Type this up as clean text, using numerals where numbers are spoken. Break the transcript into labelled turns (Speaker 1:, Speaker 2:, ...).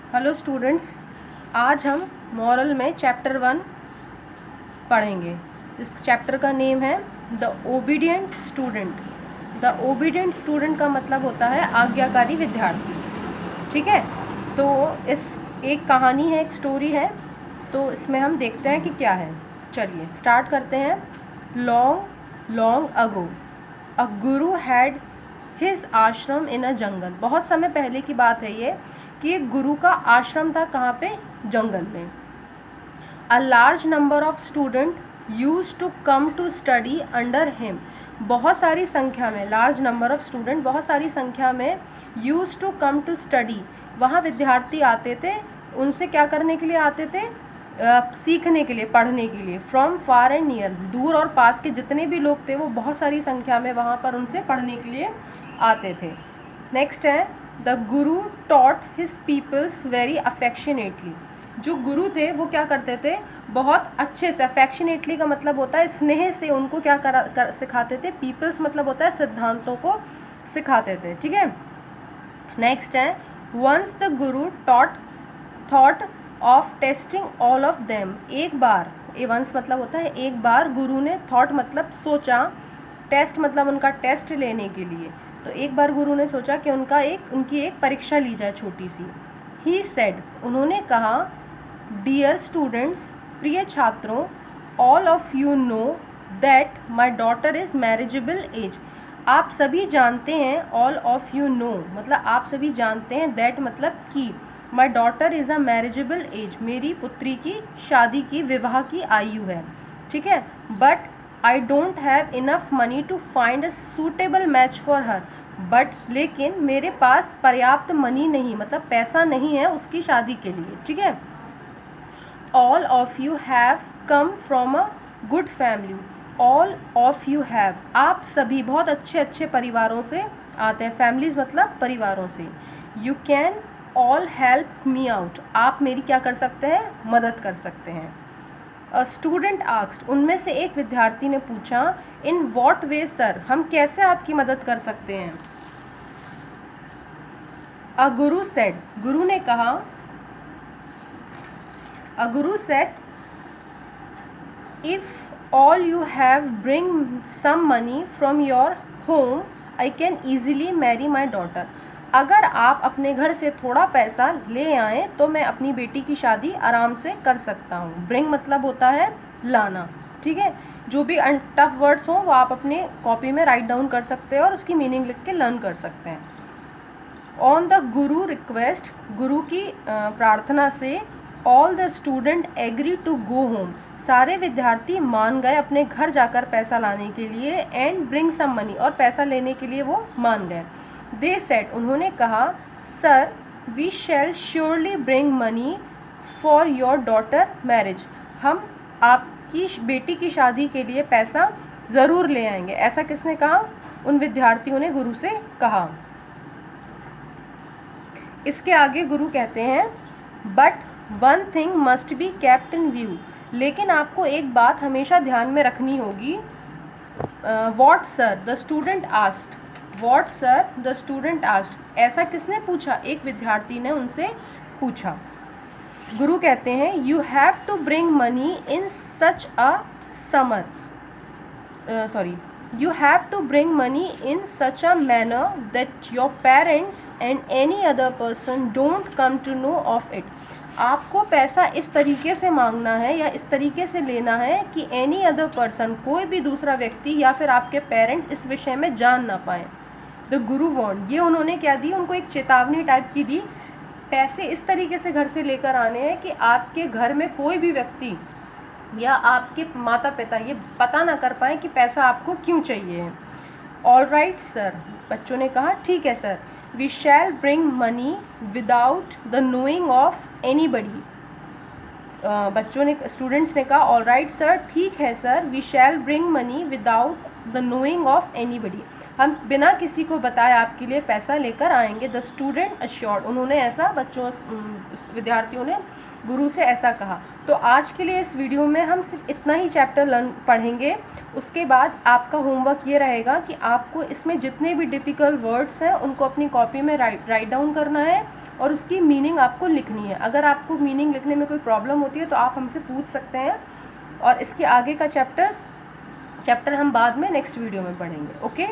Speaker 1: Hello students, आज हम moral में चैप्टर 1 पढ़ेंगे। इस चैप्टर का नेम है the obedient student. The obedient student का मतलब होता है आज्ञाकारी विद्यार्थी। ठीक है, तो इस एक कहानी है, एक स्टोरी है, तो इसमें हम देखते हैं कि क्या है। चलिए स्टार्ट करते हैं। Long long ago a Guru had his आश्रम इन अ जंगल। बहुत समय पहले की बात है ये कि एक गुरु का आश्रम था। कहाँ पे? जंगल में। A large number of student used to come to study under him. बहुत सारी संख्या में, लार्ज नंबर ऑफ स्टूडेंट, बहुत सारी संख्या में, used to come to study, वहाँ विद्यार्थी आते थे। उनसे क्या करने के लिए आते थे? सीखने के लिए, पढ़ने के लिए। फ्रॉम फार एंड नियर, दूर और पास के जितने भी लोग थे वो बहुत सारी संख्या में वहाँ पर उनसे पढ़ने के लिए आते थे। नेक्स्ट है the guru taught his peoples very affectionately. जो गुरु थे वो क्या करते थे? बहुत अच्छे से, अफेक्शनेटली का मतलब होता है स्नेह से, उनको क्या सिखाते थे? पीपल्स मतलब होता है सिद्धांतों को सिखाते थे। ठीक है, नेक्स्ट है once the Guru thought of testing all of them. एक बार, वंस मतलब होता है एक बार, गुरु ने, थॉट मतलब सोचा, टेस्ट मतलब उनका टेस्ट लेने के लिए। तो एक बार गुरु ने सोचा कि उनकी एक परीक्षा ली जाए, छोटी सी। ही सेड, उन्होंने कहा, डियर स्टूडेंट्स, प्रिय छात्रों, all of you know that my daughter is marriageable age. आप सभी जानते हैं, ऑल ऑफ यू नो मतलब आप सभी जानते हैं, दैट मतलब कि, my daughter is a marriageable age, मेरी पुत्री की शादी की, विवाह की आयु है। ठीक है, but I don't have enough money to find a suitable match for her. But लेकिन मेरे पास पर्याप्त मनी नहीं, मतलब पैसा नहीं है उसकी शादी के लिए। ठीक है, all of you have come from a good family. All of you have, आप सभी बहुत अच्छे अच्छे परिवारों से आते हैं। फैमिलीज मतलब परिवारों से। You can all help me out, आप मेरी क्या कर सकते हैं? मदद कर सकते हैं। अ स्टूडेंट आस्क्ड, उनमें से एक विद्यार्थी ने पूछा, इन वॉट वे सर, हम कैसे आपकी मदद कर सकते हैं? अ गुरु सेड, गुरु ने कहा, a guru said, if all you have bring some money from your home I can easily marry my daughter. अगर आप अपने घर से थोड़ा पैसा ले आएँ तो मैं अपनी बेटी की शादी आराम से कर सकता हूँ। ब्रिंग मतलब होता है लाना। ठीक है, जो भी टफ वर्ड्स हों वो आप अपने कॉपी में राइट डाउन कर सकते हैं और उसकी मीनिंग लिख के लर्न कर सकते हैं। ऑन द गुरु रिक्वेस्ट, गुरु की प्रार्थना से, all the student agree to go home, सारे विद्यार्थी मान गए अपने घर जाकर पैसा लाने के लिए। एंड ब्रिंग सम मनी, और पैसा लेने के लिए वो मान गए। दे सेड, उन्होंने कहा, sir we shall surely bring money for your daughter marriage, हम आपकी बेटी की शादी के लिए पैसा ज़रूर ले आएंगे। ऐसा किसने कहा? उन विद्यार्थियों ने गुरु से कहा। इसके आगे गुरु कहते हैं, but one thing must be kept in view, लेकिन आपको एक बात हमेशा ध्यान में रखनी होगी। What sir the student asked, what sir the student asked, ऐसा किसने पूछा? एक विद्यार्थी ने उनसे पूछा। गुरु कहते हैं, you have to bring money in such a summer, you have to bring money in such a manner that your parents and any other person don't come to know of it. आपको पैसा इस तरीके से मांगना है या इस तरीके से लेना है कि एनी अदर पर्सन, कोई भी दूसरा व्यक्ति या फिर आपके पेरेंट्स इस विषय में जान ना पाए। द गुरु वॉन्ट, ये उन्होंने क्या दी? उनको एक चेतावनी टाइप की दी। पैसे इस तरीके से घर से लेकर आने हैं कि आपके घर में कोई भी व्यक्ति या आपके माता पिता ये पता ना कर पाए कि पैसा आपको क्यों चाहिए। ऑल राइट सर, बच्चों ने कहा, ठीक है sir. We shall bring money without the knowing of anybody, बच्चों ने, स्टूडेंट्स ने कहा, ऑल राइट सर, ठीक है sir. We shall bring money without the knowing of anybody, हम बिना किसी को बताए आपके लिए पैसा लेकर आएंगे। द स्टूडेंट अश्योर्ड, उन्होंने ऐसा, बच्चों, विद्यार्थियों ने गुरु से ऐसा कहा। तो आज के लिए इस वीडियो में हम सिर्फ इतना ही चैप्टर पढ़ेंगे। उसके बाद आपका होमवर्क ये रहेगा कि आपको इसमें जितने भी डिफ़िकल्ट वर्ड्स हैं उनको अपनी कॉपी में राइट डाउन करना है और उसकी मीनिंग आपको लिखनी है। अगर आपको मीनिंग लिखने में कोई प्रॉब्लम होती है तो आप हमसे पूछ सकते हैं, और इसके आगे का चैप्टर हम बाद में नेक्स्ट वीडियो में पढ़ेंगे। ओके।